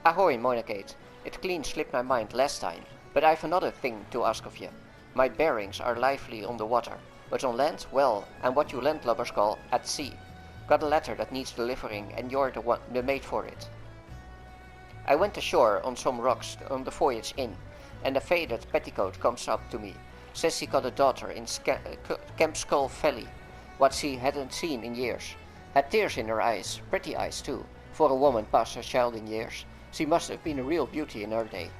Ahoy, Monagate. It clean slipped my mind last time, but I've another thing to ask of you. My bearings are lively on the water, but on land, well, and what you landlubbers call at sea. Got a letter that needs delivering, and you're the mate for it. I went ashore on some rocks on the voyage in, and a faded petticoat comes up to me. Says she got a daughter in Camp Skull Valley, what she hadn't seen in years. Had tears in her eyes, pretty eyes too, for a woman past her child in years. She must have been a real beauty in her day.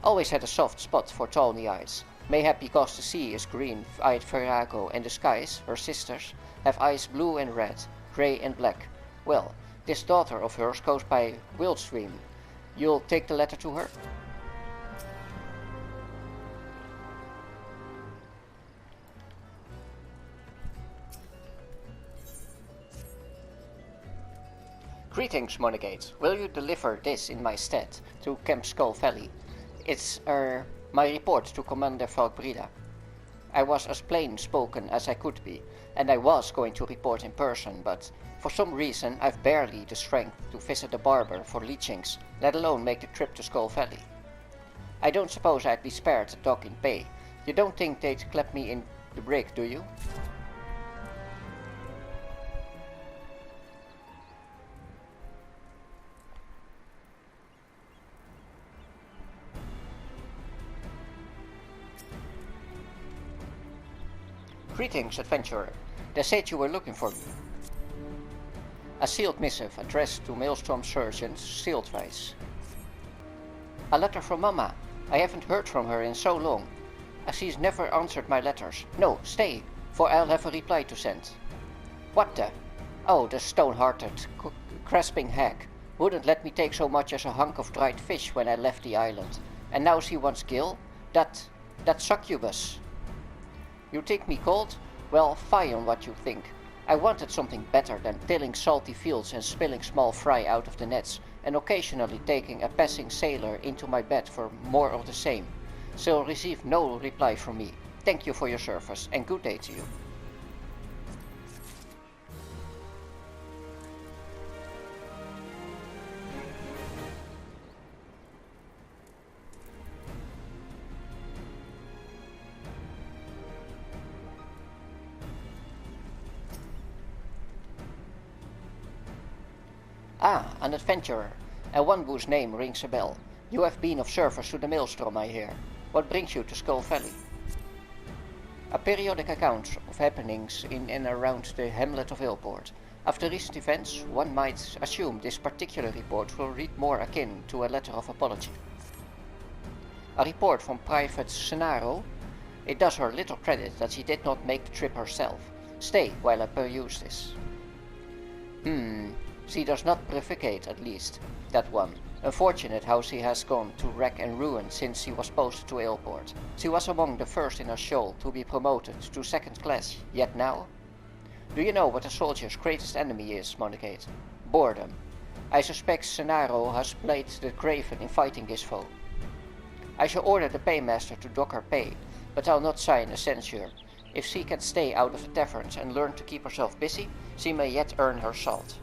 Always had a soft spot for tawny eyes. Mayhap because the sea is green-eyed Virago and the skies, her sisters, have eyes blue and red, grey and black. Well, this daughter of hers goes by Wildstream. You'll take the letter to her? Greetings, Monagate. Will you deliver this in my stead to Camp Skull Valley? It's, my report to Commander Valbrida. I was as plain spoken as I could be, and I was going to report in person, but for some reason I've barely the strength to visit the barber for leechings, let alone make the trip to Skull Valley. I don't suppose I'd be spared a dog in pay. You don't think they'd clap me in the brig, do you? Greetings, adventurer. They said you were looking for me. A sealed missive addressed to Maelstrom Sergeant Sealtwise. A letter from Mama. I haven't heard from her in so long. She's never answered my letters. No, stay, for I'll have a reply to send. What the? Oh, the stone-hearted, grasping hag. Wouldn't let me take so much as a hunk of dried fish when I left the island. And now she wants Gil? That succubus. You think me cold? Well, fie on what you think. I wanted something better than tilling salty fields and spilling small fry out of the nets, and occasionally taking a passing sailor into my bed for more of the same. She'll receive no reply from me. Thank you for your service, and good day to you. Ah, an adventurer, and one whose name rings a bell. You have been of service to the Maelstrom, I hear. What brings you to Skull Valley? A periodic account of happenings in and around the hamlet of Ilport. After recent events, one might assume this particular report will read more akin to a letter of apology. A report from Private Senaro? It does her little credit that she did not make the trip herself. Stay while I peruse this. She does not prefigate, at least, that one. Unfortunate how she has gone to wreck and ruin since she was posted to Ilport. She was among the first in her shoal to be promoted to second class, yet now? Do you know what a soldier's greatest enemy is, Monagate? Boredom. I suspect Senaro has played the craven in fighting this foe. I shall order the paymaster to dock her pay, but I'll not sign a censure. If she can stay out of the taverns and learn to keep herself busy, she may yet earn her salt.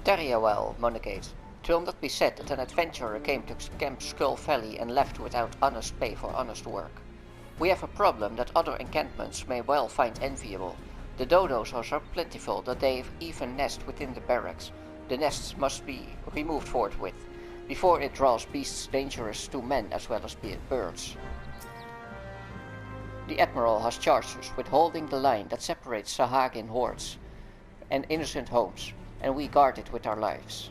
Tarry a while, Monagate. 'Twill not be said that an adventurer came to Camp Skull Valley and left without honest pay for honest work. We have a problem that other encampments may well find enviable. The dodos are so plentiful that they even nest within the barracks. The nests must be removed forthwith, before it draws beasts dangerous to men as well as birds. The Admiral has charged us with holding the line that separates Sahagin hordes and innocent homes, and we guard it with our lives.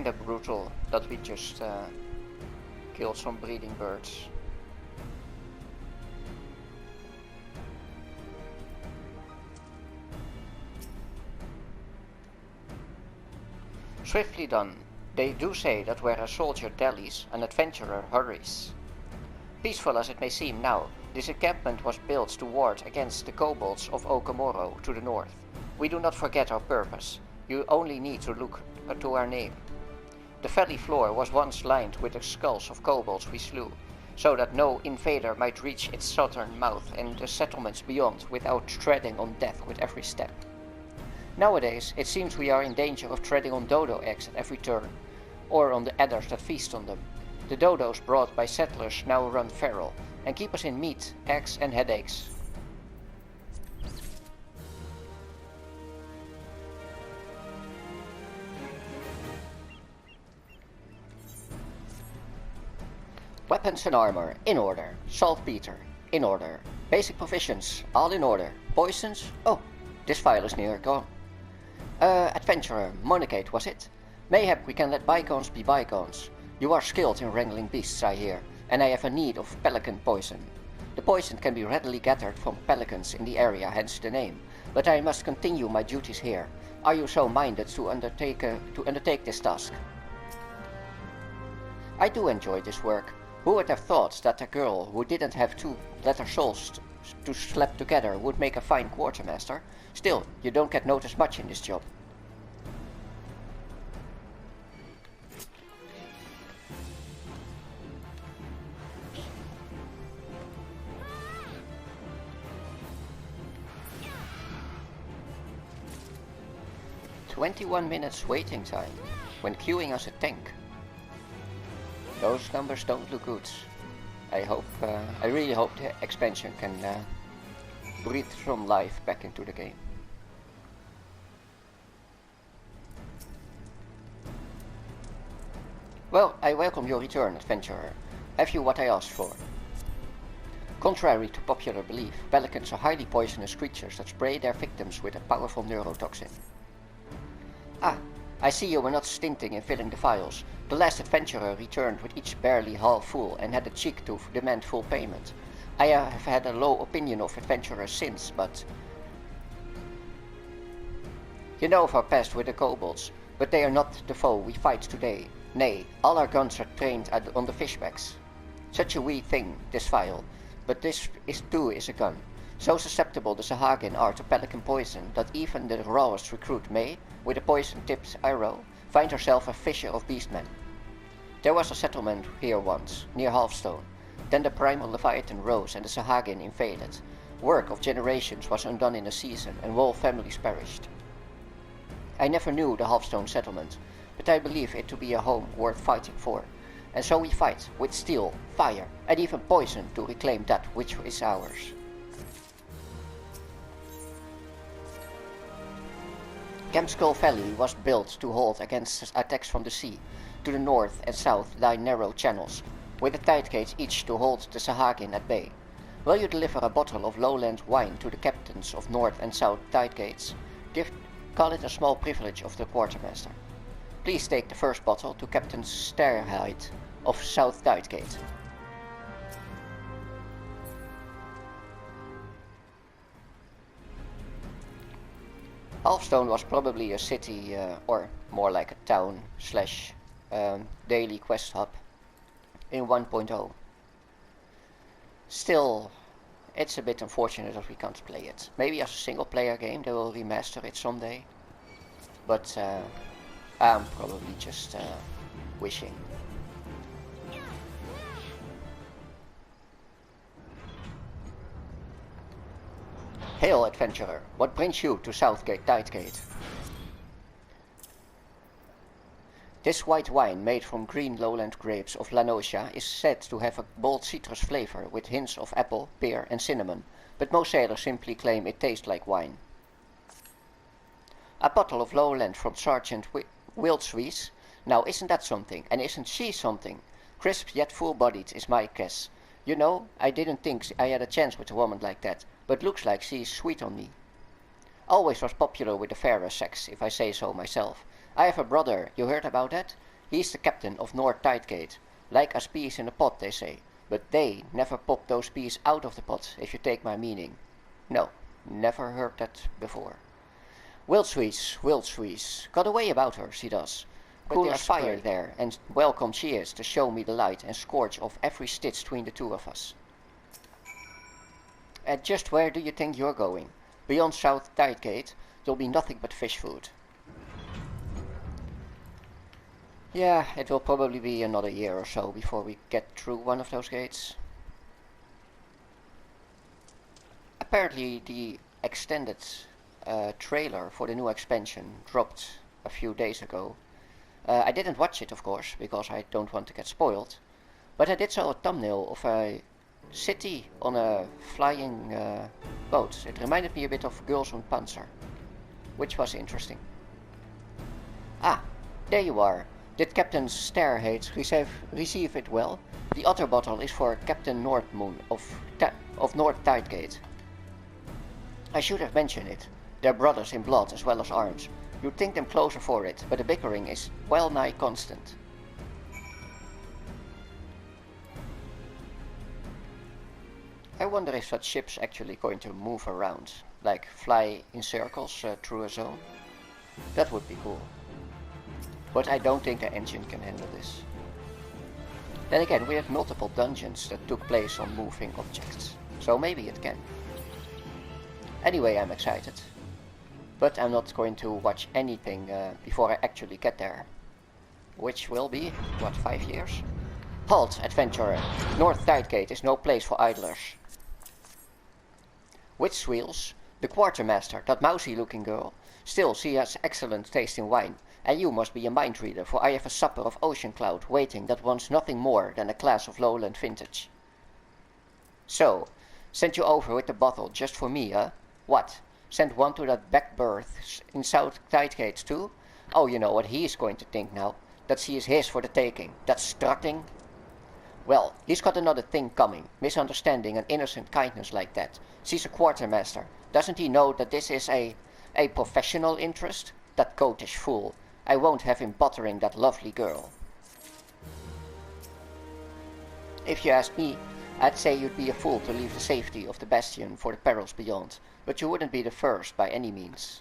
kinda brutal that we just killed some breeding birds. Swiftly done. They do say that where a soldier dallies, an adventurer hurries. Peaceful as it may seem now, this encampment was built to ward against the kobolds of Okamoro to the north. We do not forget our purpose. You only need to look to our name. The valley floor was once lined with the skulls of kobolds we slew, so that no invader might reach its southern mouth and the settlements beyond without treading on death with every step. Nowadays, it seems we are in danger of treading on dodo eggs at every turn, or on the adders that feast on them. The dodos brought by settlers now run feral, and keep us in meat, eggs and headaches. Weapons and armor, in order. Saltpeter, in order. Basic provisions, all in order. Poisons? Oh, this file is near gone. Adventurer, Monocate, was it? Mayhap we can let bygones be bygones. You are skilled in wrangling beasts, I hear, and I have a need of pelican poison. The poison can be readily gathered from pelicans in the area, hence the name, but I must continue my duties here. Are you so minded to undertake this task? I do enjoy this work. Who would have thought that a girl who didn't have two letter souls to slap together would make a fine quartermaster? Still, you don't get noticed much in this job. "21 minutes waiting time when queuing as a tank. Those numbers don't look good. I really hope the expansion can breathe some life back into the game. Well, I welcome your return, adventurer. Have you what I asked for? Contrary to popular belief, pelicans are highly poisonous creatures that spray their victims with a powerful neurotoxin. Ah, I see you were not stinting in filling the files. The last adventurer returned with each barely half full and had the cheek to demand full payment. I have had a low opinion of adventurers since, but... You know of our past with the kobolds, but they are not the foe we fight today. Nay, all our guns are trained on the fishbacks. Such a wee thing, this file, but this too is a gun. So susceptible the Sahagin are to pelican poison that even the rawest recruit may, with a poison-tipped arrow, find herself a fisher of beastmen. There was a settlement here once, near Halfstone. Then the primal Leviathan rose and the Sahagin invaded. Work of generations was undone in a season, and whole families perished. I never knew the Halfstone settlement, but I believe it to be a home worth fighting for. And so we fight, with steel, fire, and even poison to reclaim that which is ours. Gamskull Valley was built to hold against attacks from the sea. To the north and south lie narrow channels, with a tide gate each to hold the Sahagin at bay. Will you deliver a bottle of lowland wine to the captains of north and south tide gates? Call it a small privilege of the quartermaster. Please take the first bottle to Captain Starhide of South Tide Gate. Halfstone was probably a city, or more like a town slash daily quest hub in 1.0. Still, it's a bit unfortunate that we can't play it. Maybe as a single player game they will remaster it someday, but I'm probably just wishing. Hail, adventurer, what brings you to Southgate Tidegate? This white wine, made from green lowland grapes of Lanosia, is said to have a bold citrus flavor with hints of apple, pear and cinnamon, but most sailors simply claim it tastes like wine. A bottle of lowland from Sergeant Wiltshire. Now isn't that something, and isn't she something? Crisp yet full-bodied is my guess. You know, I didn't think I had a chance with a woman like that, but looks like she's sweet on me. Always was popular with the fairer sex, if I say so myself. I have a brother, you heard about that? He's the captain of North Tidegate. Like us peas in a pot, they say. But they never pop those peas out of the pot, if you take my meaning. No, never heard that before. Wildswees, got a way about her, she does. Cool as fire there, and welcome she is to show me the light and scorch off every stitch between the two of us. And just where do you think you're going? Beyond South Tidegate, there'll be nothing but fish food. Yeah, it will probably be another year or so before we get through one of those gates. Apparently the extended trailer for the new expansion dropped a few days ago. I didn't watch it, of course, because I don't want to get spoiled, but I did saw a thumbnail of a city on a flying boat. It reminded me a bit of Girls und Panzer, which was interesting. Ah, there you are. Did Captain Starhate receive it well? The other bottle is for Captain Northmoon of North Tidegate. I should have mentioned it. They're brothers in blood as well as arms. You'd think them closer for it, but the bickering is well nigh constant. I wonder if such ships actually going to move around, like fly in circles through a zone. That would be cool. But I don't think the engine can handle this. Then again, we have multiple dungeons that took place on moving objects, so maybe it can. Anyway, I'm excited. But I'm not going to watch anything before I actually get there. Which will be, what, 5 years? Halt, adventurer! North Tidegate is no place for idlers. Witswheels, the quartermaster, that mousy-looking girl. Still, she has excellent taste in wine. And you must be a mind reader, for I have a supper of ocean cloud waiting that wants nothing more than a glass of lowland vintage. So, sent you over with the bottle just for me, huh? What? Send one to that back berth in South Tidegate too? Oh, you know what he's going to think now. That she is his for the taking. That strutting. Well, he's got another thing coming. Misunderstanding and innocent kindness like that. She's a quartermaster. Doesn't he know that this is a professional interest? That goatish fool. I won't have him bothering that lovely girl. If you ask me, I'd say you'd be a fool to leave the safety of the bastion for the perils beyond, but you wouldn't be the first by any means.